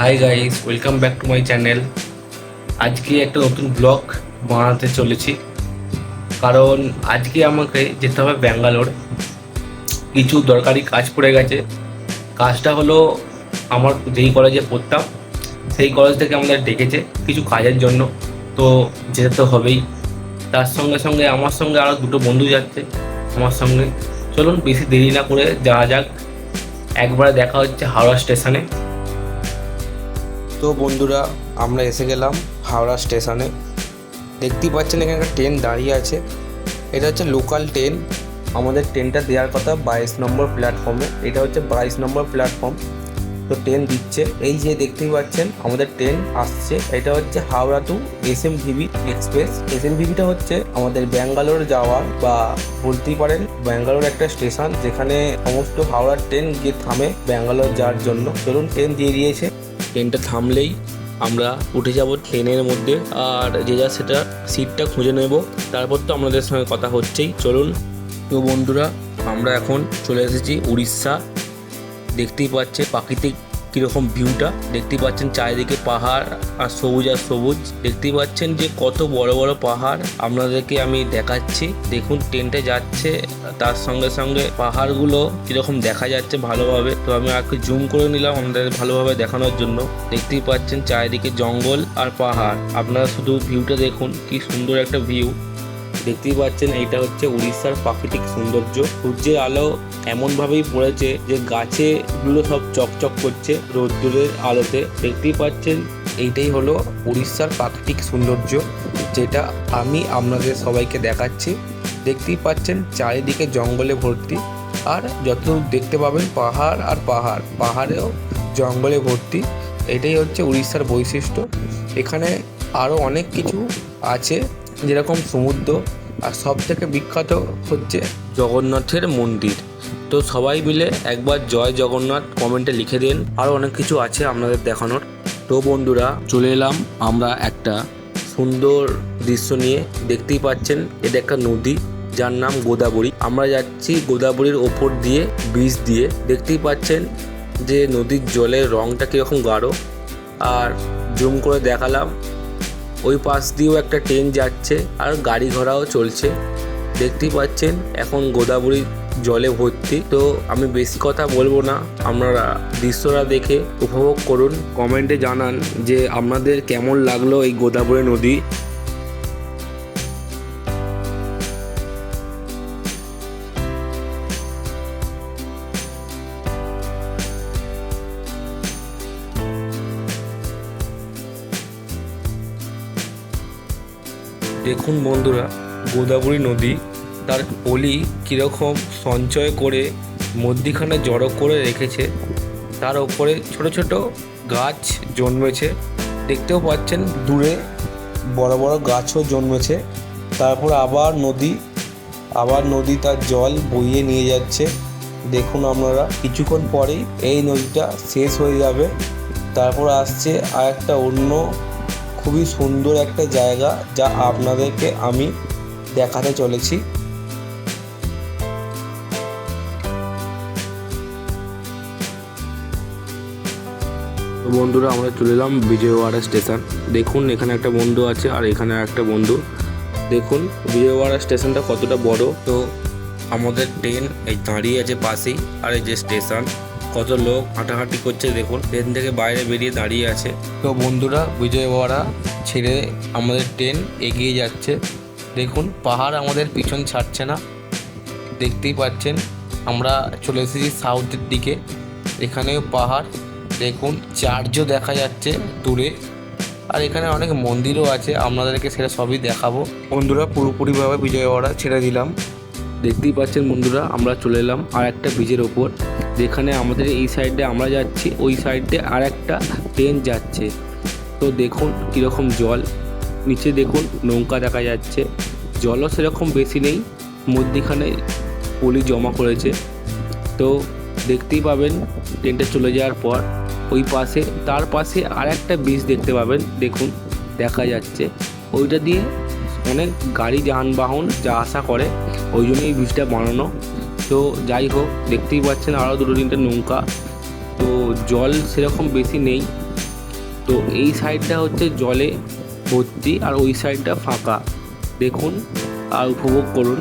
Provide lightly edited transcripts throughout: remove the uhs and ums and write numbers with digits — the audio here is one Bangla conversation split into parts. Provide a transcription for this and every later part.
Hi guys, welcome back to my channel. আজকে একটা নতুন ব্লগ বানাতে চলেছি, কারণ আজকে আমাকে যেতে হবে ব্যাঙ্গালোর। কিছু দরকারি কাজ পড়ে গেছে। কাজটা হলো, আমার যেই কলেজে পড়তাম সেই কলেজ থেকে আমাদের ডেকেছে কিছু কাজের জন্য, তো যেতে তো হবেই। তার সঙ্গে সঙ্গে আমার সঙ্গে আরও দুটো বন্ধু যাচ্ছে আমার সঙ্গে। চলুন বেশি দেরি না করে যাওয়া যাক। একবারে দেখা হচ্ছে হাওড়া স্টেশনে। তো বন্ধুরা, আমরা এসে গেলাম হাওড়া স্টেশনে। দেখতেই পাচ্ছেন এখানে একটা ট্রেন দাঁড়িয়ে আছে। এটা হচ্ছে লোকাল ট্রেন। আমাদের ট্রেনটা দেওয়ার কথা 22 নম্বর প্ল্যাটফর্মে। এটা হচ্ছে 22 নম্বর প্ল্যাটফর্ম। তো ট্রেন দিচ্ছে, এই যে দেখতেই পাচ্ছেন আমাদের ট্রেন আসছে। এটা হচ্ছে হাওড়া টু এসএমভিবি এক্সপ্রেস। এসএমভিবিটা হচ্ছে আমাদের ব্যাঙ্গালোর যাওয়ার, বা বলতেই পারেন ব্যাঙ্গালোর একটা স্টেশন যেখানে সমস্ত হাওড়ার ট্রেন গিয়ে থামে ব্যাঙ্গালোর যাওয়ার জন্য। চলুন, ট্রেন দিয়ে দিয়েছে। ট্রেনটা থামলেই আমরা উঠে যাব ট্রেনের মধ্যে, আর যে যা সেটা সিটটা খুঁজে নেব। তারপর তো আমাদের সঙ্গে কথা হচ্ছেই। চলুন। তো বন্ধুরা, আমরা এখন চলে এসেছি উড়িষ্যা। দেখতেই পাচ্ছেন প্রাকৃতিক কীরকম ভিউটা, দেখতেই পাচ্ছেন চারিদিকে পাহাড় আর সবুজ আর সবুজ। দেখতেই পাচ্ছেন যে কত বড় বড় পাহাড় আপনাদেরকে আমি দেখাচ্ছি। দেখুন ট্রেনটা যাচ্ছে, তার সঙ্গে সঙ্গে পাহাড়গুলো কীরকম দেখা যাচ্ছে ভালোভাবে। তো আমি আগে জুম করে নিলাম আমাদের ভালোভাবে দেখানোর জন্য। দেখতেই পাচ্ছেন চারিদিকে জঙ্গল আর পাহাড়। আপনারা শুধু ভিউটা দেখুন, কি সুন্দর একটা ভিউ। দেখতেই পাচ্ছেন এইটা হচ্ছে উড়িষ্যার প্রাকৃতিক সৌন্দর্য। সূর্যের আলো এমনভাবেই পড়েছে যে গাছেগুলো সব চকচক করছে রোদ্দুরের আলোতে। দেখতেই পাচ্ছেন এইটাই হলো উড়িষ্যার প্রাকৃতিক সৌন্দর্য, যেটা আমি আপনাদের সবাইকে দেখাচ্ছি। দেখতেই পাচ্ছেন চারিদিকে জঙ্গলে ভর্তি, আর যত দেখতে পাবেন পাহাড় আর পাহাড়, পাহাড়েও জঙ্গলে ভর্তি। এটাই হচ্ছে উড়িষ্যার বৈশিষ্ট্য। এখানে আরও অনেক কিছু আছে, যেরকম সমুদ্র, আর সব থেকে বিখ্যাত হচ্ছে জগন্নাথের মন্দির। তো সবাই মিলে একবার জয় জগন্নাথ কমেন্টে লিখে দিন। আরও অনেক কিছু আছে আপনাদের দেখানোর। তো বন্ধুরা, চলে এলাম আমরা একটা সুন্দর দৃশ্য নিয়ে। দেখতেই পাচ্ছেন এটা একটা নদী, যার নাম গোদাবরী। আমরা যাচ্ছি গোদাবরীর ওপর দিয়ে, ব্রিজ দিয়ে। দেখতেই পাচ্ছেন যে নদীর জলের রঙটা কীরকম গাঢ়। আর জুম করে দেখালাম, ওই পাশ দিয়েও একটা ট্রেন যাচ্ছে আর গাড়ি ঘোড়াও চলছে। দেখতেই পাচ্ছেন এখন গোদাবরী জলে ভর্তি। তো আমি বেশি কথা বলবো না, আপনারা দৃশ্যটা দেখে উপভোগ করুন। কমেন্টে জানান যে আপনাদের কেমন লাগলো এই গোদাবরী নদী। দেখুন বন্ধুরা, গোদাবরী নদী তার পলি কীরকম সঞ্চয় করে মধ্যিখানে জড়ো করে রেখেছে। তার ওপরে ছোট ছোট গাছ জন্মেছে। দেখতেও পাচ্ছেন দূরে বড় বড় গাছও জন্মেছে। তারপর আবার নদী তার জল বইয়ে নিয়ে যাচ্ছে। দেখুন আপনারা, কিছুক্ষণ পরেই এই নদীটা শেষ হয়ে যাবে। তারপর আসছে আর একটা অন্য খুবই সুন্দর একটা জায়গা, যা আপনাদেরকে আমি দেখাতে চলেছি। তো বন্ধুরা, আমরা চলে এলাম বিজয়ওয়াড়া স্টেশন। দেখুন এখানে একটা বন্ধু আছে আর এখানে একটা বন্ধু। দেখুন বিজয়ওয়াড়া স্টেশনটা কতটা বড়। তো আমাদের ট্রেন এই দাঁড়িয়ে আছে পাশেই, আর এই যে স্টেশন, কত লোক হাঁটাহাঁটি করছে দেখুন, ট্রেন থেকে বাইরে বেরিয়ে দাঁড়িয়ে আছে। তো বন্ধুরা, বিজয়ওয়াড়া ছেড়ে আমাদের ট্রেন এগিয়ে যাচ্ছে। দেখুন পাহাড় আমাদের পিছন ছাড়ছে না। দেখতেই পাচ্ছেন আমরা চলে এসেছি সাউথের দিকে। এখানেও পাহাড়, দেখুন চার্চও দেখা যাচ্ছে দূরে। আর এখানে অনেক মন্দিরও আছে, আপনাদেরকে সেটা সবই দেখাবো। বন্ধুরা, পুরোপুরিভাবে বিজয়ওয়াড়া ছেড়ে দিলাম। দেখতেই পাচ্ছেন বন্ধুরা, আমরা চলে এলাম আর একটা ব্রিজের ওপর, যেখানে আমাদের এই সাইডে আমরা যাচ্ছি, ওই সাইডে আর একটা ট্রেন যাচ্ছে। তো দেখুন কীরকম জল, নিচে দেখুন নৌকা দেখা যাচ্ছে। জলও সেরকম বেশি নেই, মধ্যিখানে পলি জমা করেছে। তো দেখতেই পাবেন ট্রেনটা চলে যাওয়ার পর ওই পাশে, তার পাশে আর একটা ব্রিজ দেখতে পাবেন। দেখুন দেখা যাচ্ছে, ওইটা দিয়ে অনেক গাড়ি যানবাহন যা আসা করে, ওই জন্য এই ব্রিজটা বানানো। তো যাই হোক, দেখতেই পাচ্ছেন আরও দুটো তিনটে নৌকা। তো জল সেরকম বেশি নেই, তো এই সাইডটা হচ্ছে জলে ভর্তি আর ওই সাইডটা ফাঁকা। দেখুন আর উপভোগ করুন।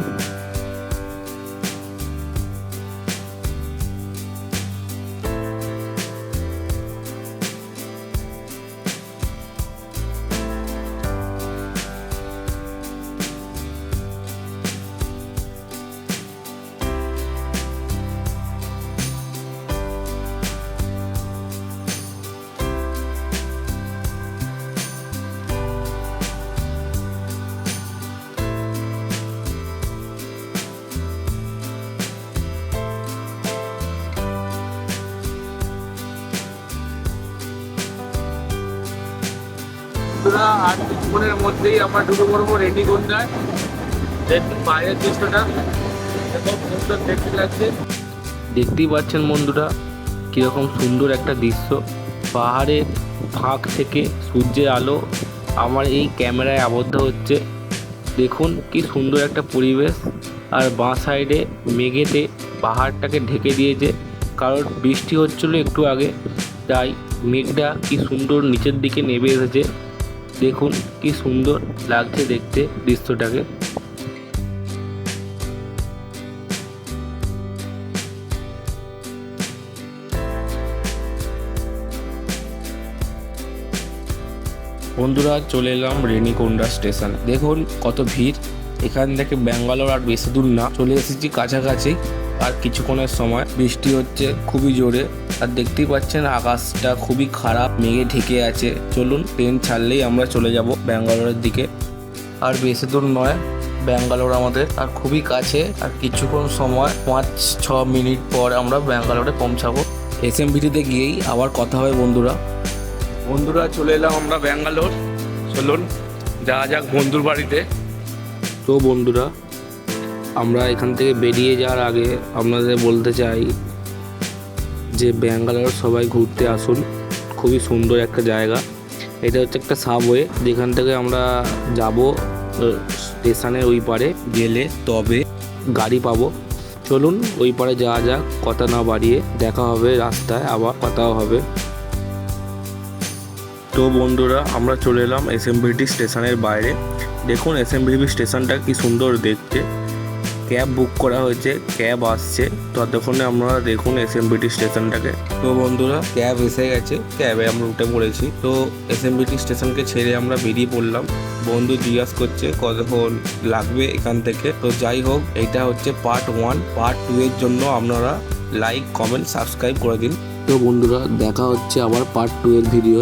আর কিছুক্ষণের মধ্যেই আমরা ঢুকে পড়বো রেণীগুন্ডায়। দেখুন বাইরের দৃশ্যটা খুব সুন্দর দেখতে লাগছে। দেখতেই পাচ্ছেন বন্ধুরা কীরকম সুন্দর একটা দৃশ্য। পাহাড়ের ফাঁক থেকে সূর্যের আলো আমার এই ক্যামেরায় আবদ্ধ হচ্ছে। দেখুন কি সুন্দর একটা পরিবেশ। আর বাঁ সাইডে মেঘেতে পাহাড়টাকে ঢেকে দিয়েছে, কারণ বৃষ্টি হচ্ছিলো একটু আগে, তাই মেঘটা কি সুন্দর নিচের দিকে নেমে এসেছে। দেখুন কি সুন্দর লাগছে দেখতে দৃশ্যটাকে। বন্ধুরা চলে এলাম রেণীকুন্ডা স্টেশন। দেখুন কত ভিড়। এখান থেকে ব্যাঙ্গালোর আর বেশি দূর না, চলে এসেছি কাছাকাছি। আর কিছুক্ষণের সময় বৃষ্টি হচ্ছে খুবই জোরে। আর দেখতেই পাচ্ছেন আকাশটা খুবই খারাপ, মেঘে ঢেকে আছে। চলুন ট্রেন ছাড়লেই আমরা চলে যাব ব্যাঙ্গালোরের দিকে। আর বেশি দূর নয় ব্যাঙ্গালোর আমাদের, আর খুবই কাছে। আর কিছুক্ষণ সময় 5-6 মিনিট পর আমরা ব্যাঙ্গালোরে পৌঁছাবো। এসএমভিটিতে গিয়েই আবার কথা হবে বন্ধুরা। চলে এলাম আমরা ব্যাঙ্গালোর। চলুন যাওয়া যাক বন্ধুর বাড়িতে। তো বন্ধুরা আমরা এখান থেকে বেরিয়ে যাওয়ার আগে আপনাদের বলতে চাই যে ব্যাঙ্গালোর সবাই ঘুরতে আসুন। খুবই সুন্দর একটা জায়গা। এটা হচ্ছে একটা সাবওয়ে, যেখান থেকে আমরা যাব স্টেশনের ওই পারে। গেলে তবে গাড়ি পাবো। চলুন ওই পারে যাওয়া যাক, কথা না বাড়িয়ে। দেখা হবে রাস্তায়, আবার কথাও হবে। তো বন্ধুরা আমরা চলে এলাম এসএমভিটি স্টেশনের বাইরে। দেখুন এসএমভিটি স্টেশনটা কি সুন্দর দেখতে। ক্যাব বুক করা হয়েছে, ক্যাব আসছে। ততক্ষণে আমরা দেখুন এসএমভিটি স্টেশনটাকে। তো বন্ধুরা ক্যাব এসে গেছে, ক্যাবে আমরা উঠে পড়েছি। তো এসএমভিটি স্টেশনকে ছেড়ে আমরা বেরিয়ে পড়লাম। বন্ধু জিজ্ঞাসা করছে কতক্ষণ লাগবে এখান থেকে। তো যাই হোক, এটা হচ্ছে পার্ট 1। পার্ট 2 এর জন্য আপনারা লাইক, কমেন্ট, সাবস্ক্রাইব করে দিন। তো বন্ধুরা দেখা হচ্ছে আবার পার্ট 2 এর ভিডিও।